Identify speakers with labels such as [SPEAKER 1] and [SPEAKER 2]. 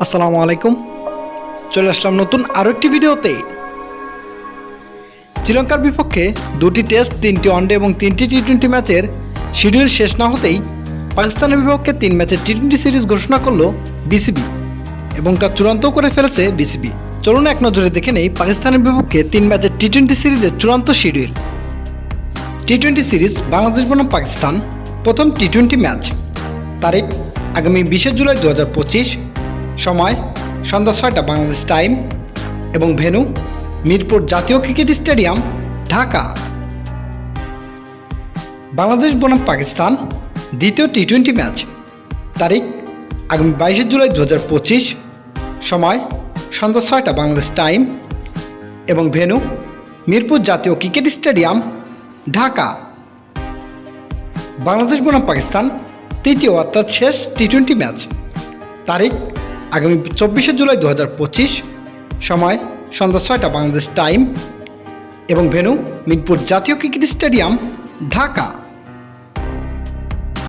[SPEAKER 1] আসসালামু আলাইকুম। চলে আসলাম নতুন আরও একটি ভিডিওতে। শ্রীলঙ্কার বিপক্ষে 2টি টেস্ট, 3টি ওয়ানডে এবং 3টি টি-20 ম্যাচের শিডিউল শেষ না হতেই পাকিস্তানের বিপক্ষে 3 ম্যাচের টি-20 সিরিজ ঘোষণা করল বিসিবি এবং তা চূড়ান্তও করে ফেলেছে বিসিবি। চলুন এক নজরে দেখে নেই পাকিস্তানের বিপক্ষে 3 ম্যাচের টি-20 সিরিজের চূড়ান্ত শিডিউল। টি-20 সিরিজ বাংলাদেশ বনাম পাকিস্তান। প্রথম টি-20 ম্যাচ, তারিখ আগামী 20 জুলাই 2025, সময় সন্ধ্যা 6টা বাংলাদেশ টাইম এবং ভেন্যু মিরপুর জাতীয় ক্রিকেট স্টেডিয়াম, ঢাকা। বাংলাদেশ বনাম পাকিস্তান দ্বিতীয় টি-20 ম্যাচ, তারিখ আগামী 22 জুলাই 2025, সময় সন্ধ্যা 6টা বাংলাদেশ টাইম এবং ভেন্যু মিরপুর জাতীয় ক্রিকেট স্টেডিয়াম, ঢাকা। বাংলাদেশ বনাম পাকিস্তান তৃতীয় অর্থাৎ শেষ টি-20 ম্যাচ, তারিখ আগামী 24 জুলাই 2025, সময় সন্ধ্যা 6টা বাংলাদেশ টাইম এবং ভেন্যু মিরপুর জাতীয় ক্রিকেট স্টেডিয়াম, ঢাকা।